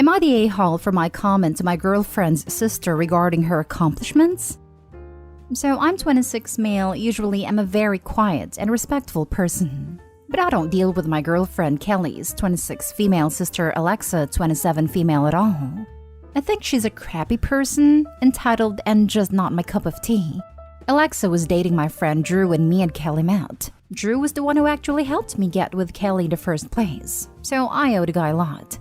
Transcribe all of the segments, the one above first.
Am I the a-hole for my comment to my girlfriend's sister regarding her accomplishments? So I'm 26 male, usually I'm a very quiet and respectful person. But I don't deal with my girlfriend Kelly's 26 female sister Alexa 27 female at all. I think she's a crappy person, entitled and just not my cup of tea. Alexa was dating my friend Drew when me and Kelly met. Drew was the one who actually helped me get with Kelly in the first place, so I owe the guy a lot.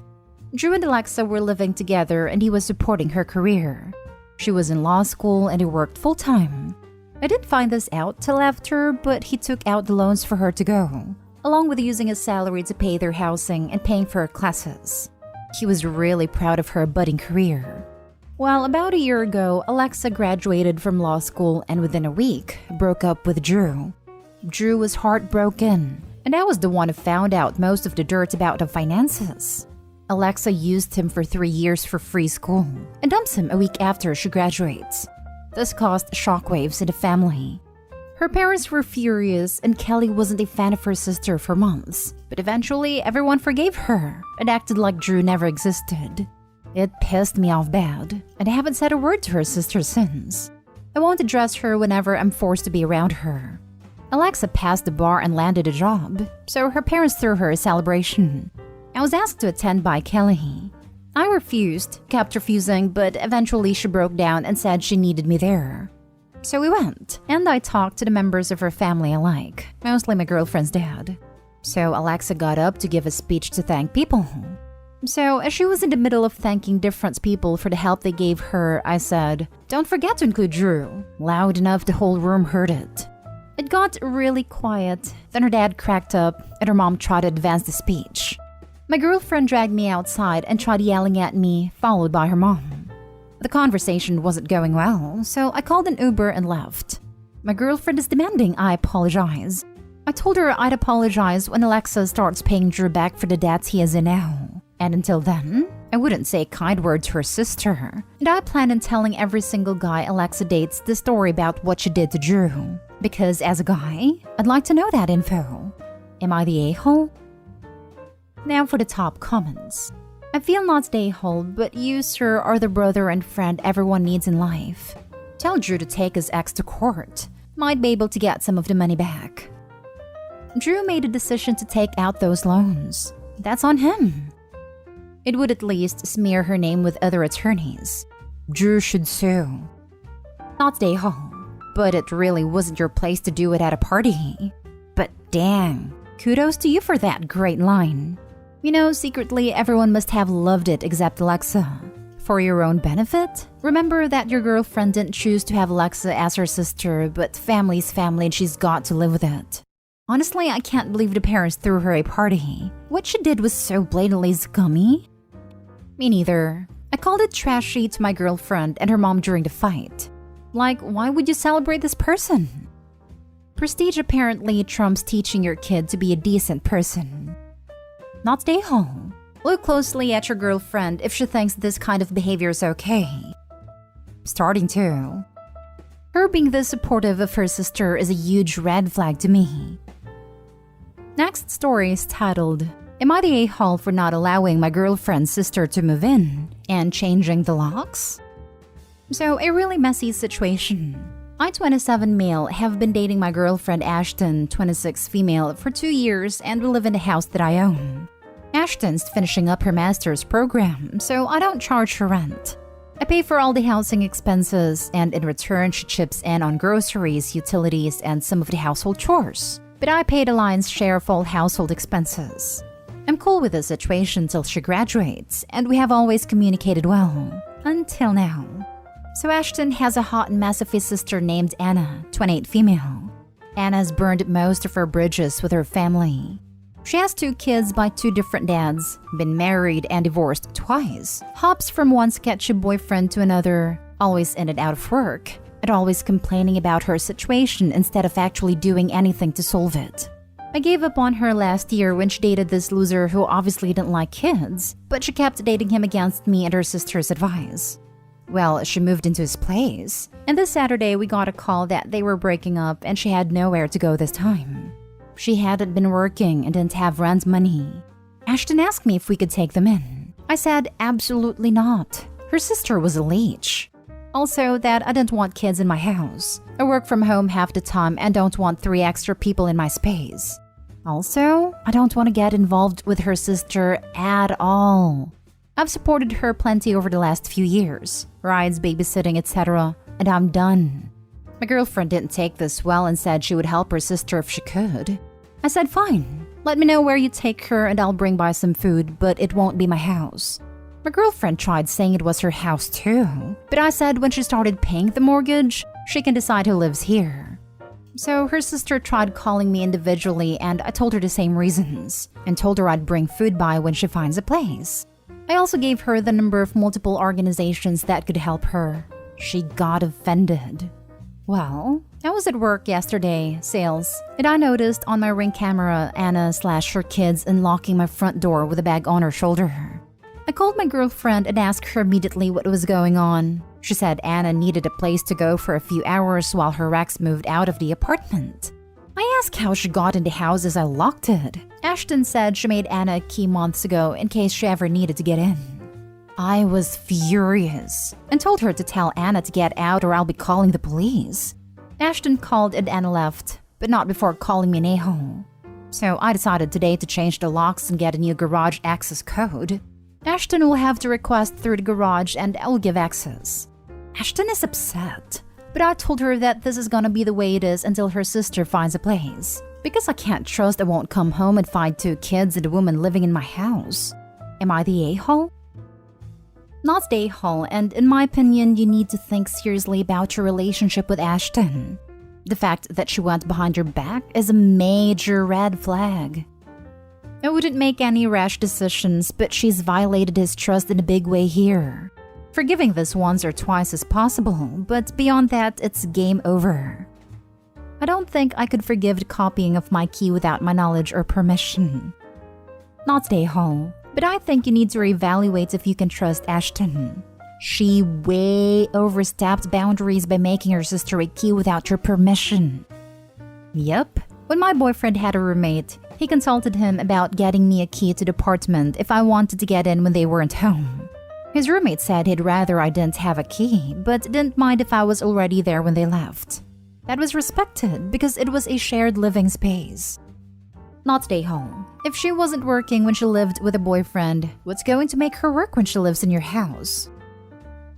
Drew and Alexa were living together and he was supporting her career. She was in law school and he worked full-time. I didn't find this out till after, but he took out the loans for her to go, along with using his salary to pay their housing and paying for her classes. He was really proud of her budding career. Well, about a year ago, Alexa graduated from law school and within a week, broke up with Drew. Drew was heartbroken, and I was the one who found out most of the dirt about the finances. Alexa used him for 3 years for free school and dumps him a week after she graduates. This caused shockwaves in the family. Her parents were furious and Kelly wasn't a fan of her sister for months, but eventually everyone forgave her and acted like Drew never existed. It pissed me off bad, and I haven't said a word to her sister since. I won't address her whenever I'm forced to be around her. Alexa passed the bar and landed a job, so her parents threw her a celebration. I was asked to attend by Kelly. I refused, kept refusing, but eventually she broke down and said she needed me there. So we went, and I talked to the members of her family alike, mostly my girlfriend's dad. So Alexa got up to give a speech to thank people. So as she was in the middle of thanking different people for the help they gave her, I said, "Don't forget to include Drew," loud enough the whole room heard it. It got really quiet, then her dad cracked up and her mom tried to advance the speech. My girlfriend dragged me outside and tried yelling at me, followed by her mom. The conversation wasn't going well, so I called an Uber and left. My girlfriend is demanding I apologize. I told her I'd apologize when Alexa starts paying Drew back for the debts he is in now. And until then, I wouldn't say a kind word to her sister. And I plan on telling every single guy Alexa dates the story about what she did to Drew. Because as a guy, I'd like to know that info. Am I the a-hole? Now for the top comments. I feel not the a-hole, but you, sir, are the brother and friend everyone needs in life. Tell Drew to take his ex to court. Might be able to get some of the money back. Drew made a decision to take out those loans. That's on him. It would at least smear her name with other attorneys. Drew should sue. Not the a-hole, but it really wasn't your place to do it at a party. But dang, kudos to you for that great line. You know, secretly everyone must have loved it except Alexa. For your own benefit, remember that your girlfriend didn't choose to have Alexa as her sister, but family's family and she's got to live with it. Honestly, I can't believe the parents threw her a party. What she did was so blatantly scummy. Me neither. I called it trashy to my girlfriend and her mom during the fight. Like, why would you celebrate this person? Prestige apparently trumps teaching your kid to be a decent person. Not stay home. Look closely at your girlfriend if she thinks this kind of behavior is okay. Starting to. Her being this supportive of her sister is a huge red flag to me. Next story is titled, "Am I the a-hole for not allowing my girlfriend's sister to move in and changing the locks?" So, a really messy situation. I, 27 male, have been dating my girlfriend Ashton, 26 female, for 2 years and we live in the house that I own. Ashton's finishing up her master's program, so I don't charge her rent. I pay for all the housing expenses, and in return she chips in on groceries, utilities, and some of the household chores. But I pay the lion's share of all household expenses. I'm cool with the situation till she graduates, and we have always communicated well. Until now. So Ashton has a hot and massive sister named Anna, 28 female. Anna's burned most of her bridges with her family. She has 2 kids by 2 different dads, been married and divorced twice, hops from one sketchy boyfriend to another, always in and out of work, and always complaining about her situation instead of actually doing anything to solve it. I gave up on her last year when she dated this loser who obviously didn't like kids, but she kept dating him against me and her sister's advice. Well, she moved into his place, and this Saturday we got a call that they were breaking up and she had nowhere to go this time. She hadn't been working and didn't have rent money. Ashton asked me if we could take them in. I said absolutely not. Her sister was a leech. Also, that I didn't want kids in my house. I work from home half the time and don't want 3 extra people in my space. Also, I don't want to get involved with her sister at all. I've supported her plenty over the last few years, rides, babysitting, etc., and I'm done. My girlfriend didn't take this well and said she would help her sister if she could. I said fine, let me know where you take her and I'll bring by some food, but it won't be my house. My girlfriend tried saying it was her house too, but I said when she started paying the mortgage, she can decide who lives here. So her sister tried calling me individually and I told her the same reasons and told her I'd bring food by when she finds a place. I also gave her the number of multiple organizations that could help her. She got offended. Well, I was at work yesterday, sales, and I noticed on my Ring camera Anna/her kids unlocking my front door with a bag on her shoulder. I called my girlfriend and asked her immediately what was going on. She said Anna needed a place to go for a few hours while her ex moved out of the apartment. I asked how she got in the house as I locked it. Ashton said she made Anna a key months ago in case she ever needed to get in. I was furious and told her to tell Anna to get out or I'll be calling the police. Ashton called and Anna left, but not before calling me an a-hole. So I decided today to change the locks and get a new garage access code. Ashton will have to request through the garage and I will give access. Ashton is upset, but I told her that this is gonna be the way it is until her sister finds a place. Because I can't trust I won't come home and find 2 kids and a woman living in my house. Am I the a-hole? Not the a-hole, and in my opinion, you need to think seriously about your relationship with Ashton. The fact that she went behind your back is a major red flag. I wouldn't make any rash decisions, but she's violated his trust in a big way here. Forgiving this once or twice is possible, but beyond that, it's game over. I don't think I could forgive the copying of my key without my knowledge or permission. Not the a-hole, but I think you need to reevaluate if you can trust Ashton. She way overstepped boundaries by making her sister a key without your permission. Yep, when my boyfriend had a roommate, he consulted him about getting me a key to the apartment if I wanted to get in when they weren't home. His roommate said he'd rather I didn't have a key, but didn't mind if I was already there when they left. That was respected because it was a shared living space. Not stay home. If she wasn't working when she lived with a boyfriend, what's going to make her work when she lives in your house?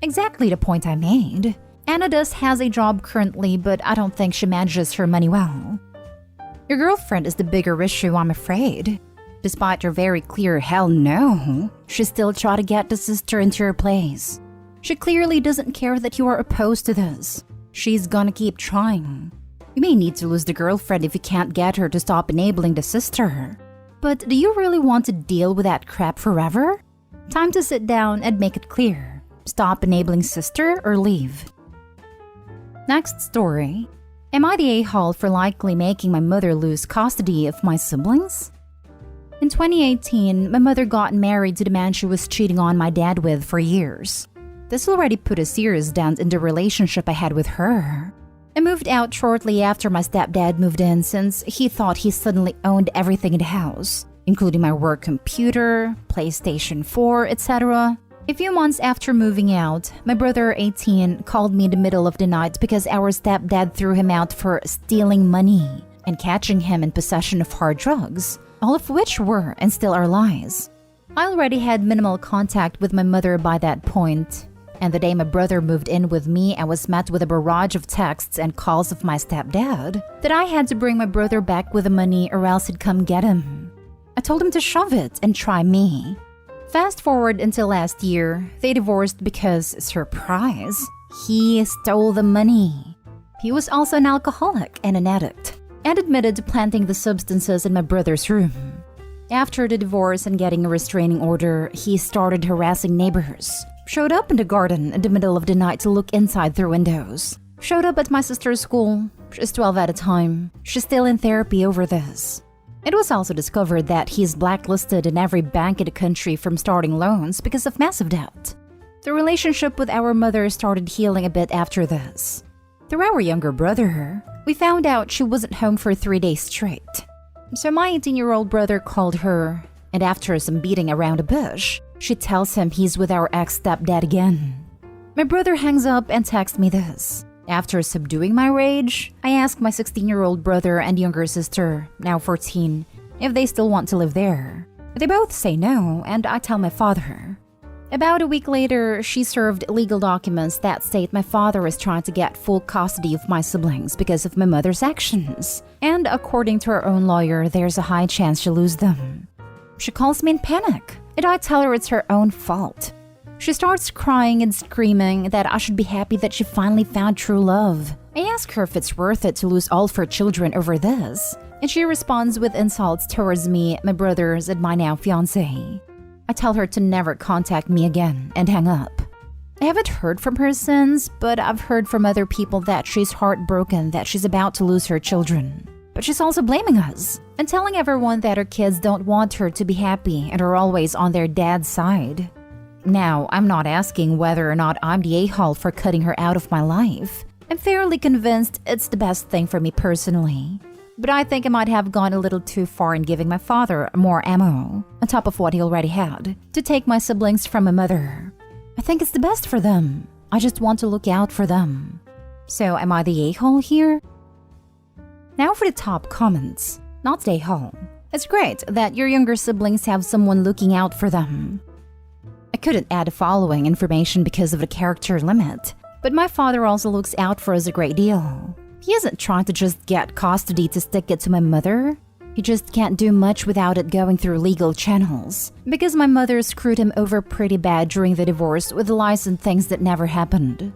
Exactly the point I made. Anna has a job currently, but I don't think she manages her money well. Your girlfriend is the bigger issue, I'm afraid. Despite your very clear hell no, she still tried to get the sister into her place. She clearly doesn't care that you are opposed to this. She's gonna keep trying. You may need to lose the girlfriend if you can't get her to stop enabling the sister. But do you really want to deal with that crap forever? Time to sit down and make it clear. Stop enabling sister or leave. Next story. Am I the a-hole for likely making my mother lose custody of my siblings? In 2018, my mother got married to the man she was cheating on my dad with for years. This already put a serious dent in the relationship I had with her. I moved out shortly after my stepdad moved in since he thought he suddenly owned everything in the house, including my work computer, PlayStation 4, etc. A few months after moving out, my brother, 18, called me in the middle of the night because our stepdad threw him out for stealing money and catching him in possession of hard drugs, all of which were and still are lies. I already had minimal contact with my mother by that point, and the day my brother moved in with me, I was met with a barrage of texts and calls of my stepdad that I had to bring my brother back with the money or else he'd come get him. I told him to shove it and try me. Fast forward until last year, they divorced because, surprise, he stole the money. He was also an alcoholic and an addict, and admitted to planting the substances in my brother's room. After the divorce and getting a restraining order, he started harassing neighbors. Showed up in the garden in the middle of the night to look inside their windows. Showed up at my sister's school. She's 12 at a time. She's still in therapy over this. It was also discovered that he's blacklisted in every bank in the country from starting loans because of massive debt. The relationship with our mother started healing a bit after this. Through our younger brother, we found out she wasn't home for 3 days straight. So my 18-year-old brother called her, and after some beating around a bush, She tells him he's with our ex-stepdad again. My brother hangs up and texts me this. After subduing my rage, I ask my 16-year-old brother and younger sister, now 14, if they still want to live there. They both say no, and I tell my father. About a week later, she served legal documents that state my father is trying to get full custody of my siblings because of my mother's actions. And according to her own lawyer, there's a high chance she'll lose them. She calls me in panic, and I tell her it's her own fault. She starts crying and screaming that I should be happy that she finally found true love. I ask her if it's worth it to lose all of her children over this, and she responds with insults towards me, my brothers, and my now fiancé. I tell her to never contact me again and hang up. I haven't heard from her since, but I've heard from other people that she's heartbroken that she's about to lose her children. But she's also blaming us and telling everyone that her kids don't want her to be happy and are always on their dad's side. Now, I'm not asking whether or not I'm the a-hole for cutting her out of my life. I'm fairly convinced it's the best thing for me personally. But I think I might have gone a little too far in giving my father more ammo, on top of what he already had, to take my siblings from my mother. I think it's the best for them. I just want to look out for them. So am I the a-hole here? Now for the top comments. Not the a-hole. It's great that your younger siblings have someone looking out for them. I couldn't add the following information because of the character limit, but my father also looks out for us a great deal. He isn't trying to just get custody to stick it to my mother. He just can't do much without it going through legal channels, because my mother screwed him over pretty bad during the divorce with lies and things that never happened.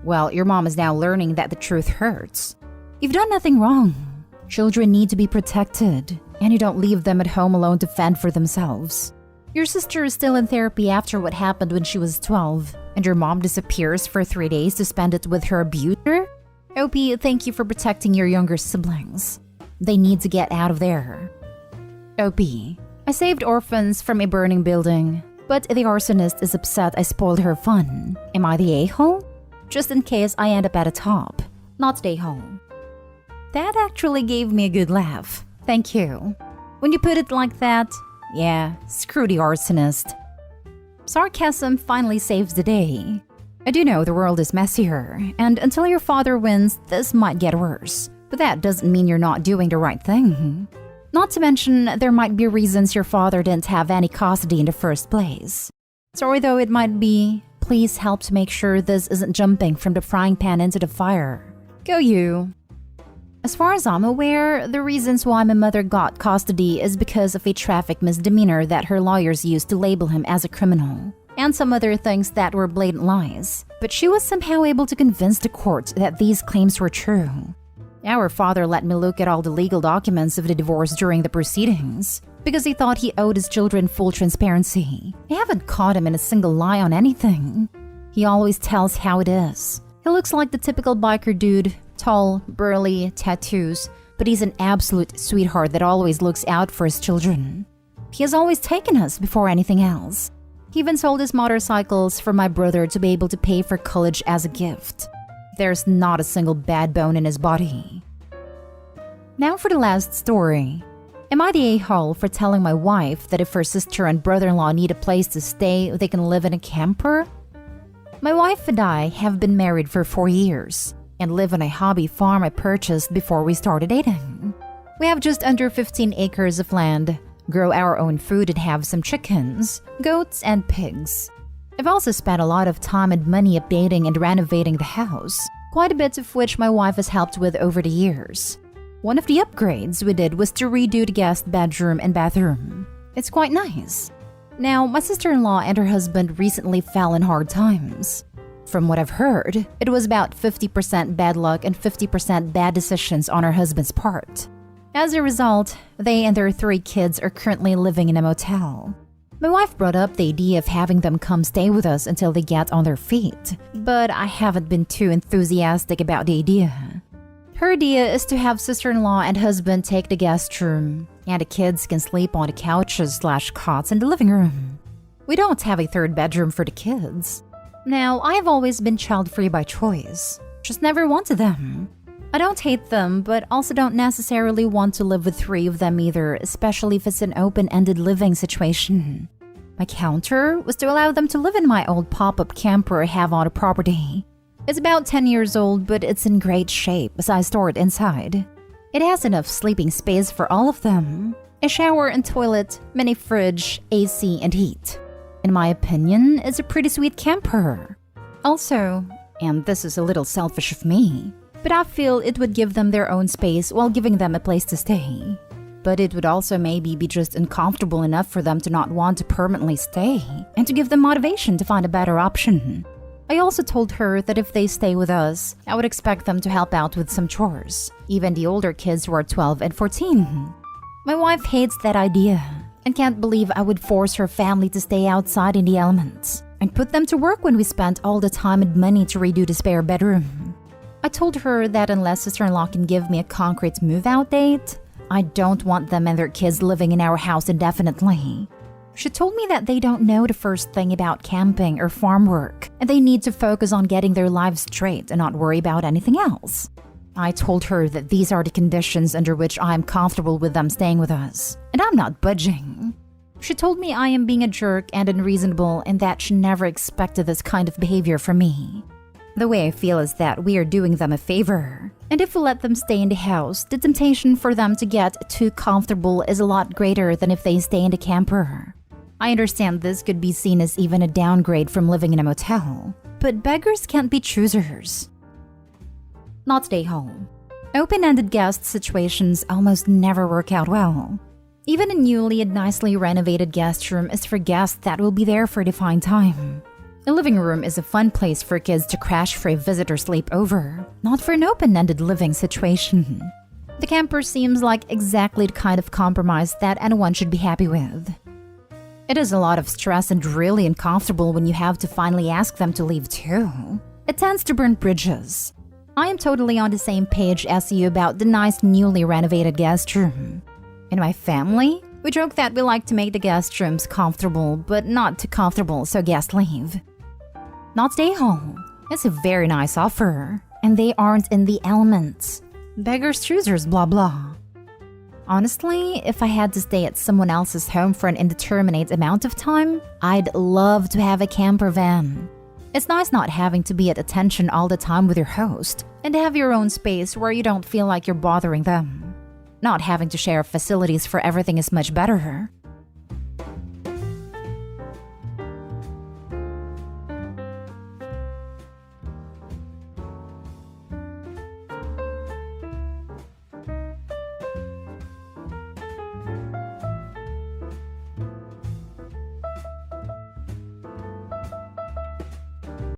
Well, your mom is now learning that the truth hurts. You've done nothing wrong. Children need to be protected, and you don't leave them at home alone to fend for themselves. Your sister is still in therapy after what happened when she was 12, and your mom disappears for 3 days to spend it with her abuser? OP, thank you for protecting your younger siblings. They need to get out of there. OP, I saved orphans from a burning building, but the arsonist is upset I spoiled her fun. Am I the a-hole? Just in case I end up at the top, not the a-hole. That actually gave me a good laugh. Thank you. When you put it like that, yeah, screw the arsonist. Sarcasm finally saves the day. I do know the world is messier, and until your father wins, this might get worse. But that doesn't mean you're not doing the right thing. Not to mention, there might be reasons your father didn't have any custody in the first place. Sorry though it might be, please help to make sure this isn't jumping from the frying pan into the fire. Go you. As far as I'm aware, the reasons why my mother got custody is because of a traffic misdemeanor that her lawyers used to label him as a criminal, and some other things that were blatant lies. But she was somehow able to convince the court that these claims were true. Our father let me look at all the legal documents of the divorce during the proceedings, because he thought he owed his children full transparency. I haven't caught him in a single lie on anything. He always tells how it is. He looks like the typical biker dude. Tall, burly, tattoos, but he's an absolute sweetheart that always looks out for his children. He has always taken us before anything else. He even sold his motorcycles for my brother to be able to pay for college as a gift. There's not a single bad bone in his body. Now for the last story. Am I the a-hole for telling my wife that if her sister and brother-in-law need a place to stay, they can live in a camper? My wife and I have been married for 4 years and live on a hobby farm I purchased before we started dating. We have just under 15 acres of land, grow our own food and have some chickens, goats, and pigs. I've also spent a lot of time and money updating and renovating the house, quite a bit of which my wife has helped with over the years. One of the upgrades we did was to redo the guest bedroom and bathroom. It's quite nice. Now, my sister-in-law and her husband recently fell in hard times. From what I've heard, it was about 50% bad luck and 50% bad decisions on her husband's part. As a result, they and their 3 kids are currently living in a motel. My wife brought up the idea of having them come stay with us until they get on their feet, but I haven't been too enthusiastic about the idea. Her idea is to have sister-in-law and husband take the guest room, and the kids can sleep on the couches/cots in the living room. We don't have a 3rd bedroom for the kids. Now, I have always been child-free by choice, just never wanted them. I don't hate them, but also don't necessarily want to live with 3 of them either, especially if it's an open-ended living situation. My counter was to allow them to live in my old pop-up camper I have on a property. It's about 10 years old, but it's in great shape as I store it inside. It has enough sleeping space for all of them. A shower and toilet, mini fridge, AC, and heat. In my opinion, it's a pretty sweet camper. Also, and this is a little selfish of me, but I feel it would give them their own space while giving them a place to stay. But it would also maybe be just uncomfortable enough for them to not want to permanently stay and to give them motivation to find a better option. I also told her that if they stay with us, I would expect them to help out with some chores, even the older kids who are 12 and 14. My wife hates that idea and can't believe I would force her family to stay outside in the elements and put them to work when we spent all the time and money to redo the spare bedroom. I told her that unless sister-in-law can give me a concrete move-out date, I don't want them and their kids living in our house indefinitely. She told me that they don't know the first thing about camping or farm work, and they need to focus on getting their lives straight and not worry about anything else. I told her that these are the conditions under which I am comfortable with them staying with us, and I'm not budging. She told me I am being a jerk and unreasonable and that she never expected this kind of behavior from me. The way I feel is that we are doing them a favor. And if we let them stay in the house, the temptation for them to get too comfortable is a lot greater than if they stay in the camper. I understand this could be seen as even a downgrade from living in a motel, but beggars can't be choosers. Not stay home. Open-ended guest situations almost never work out well. Even a newly and nicely renovated guest room is for guests that will be there for a defined time. A living room is a fun place for kids to crash for a visitor sleepover, not for an open-ended living situation. The camper seems like exactly the kind of compromise that anyone should be happy with. It is a lot of stress and really uncomfortable when you have to finally ask them to leave too. It tends to burn bridges. I am totally on the same page as you about the nice newly renovated guest room. In my family, we joke that we like to make the guest rooms comfortable, but not too comfortable so guests leave. Not stay home. It's a very nice offer, and they aren't in the elements. Beggars choosers, blah blah. Honestly, if I had to stay at someone else's home for an indeterminate amount of time, I'd love to have a camper van. It's nice not having to be at attention all the time with your host, and to have your own space where you don't feel like you're bothering them. Not having to share facilities for everything is much better.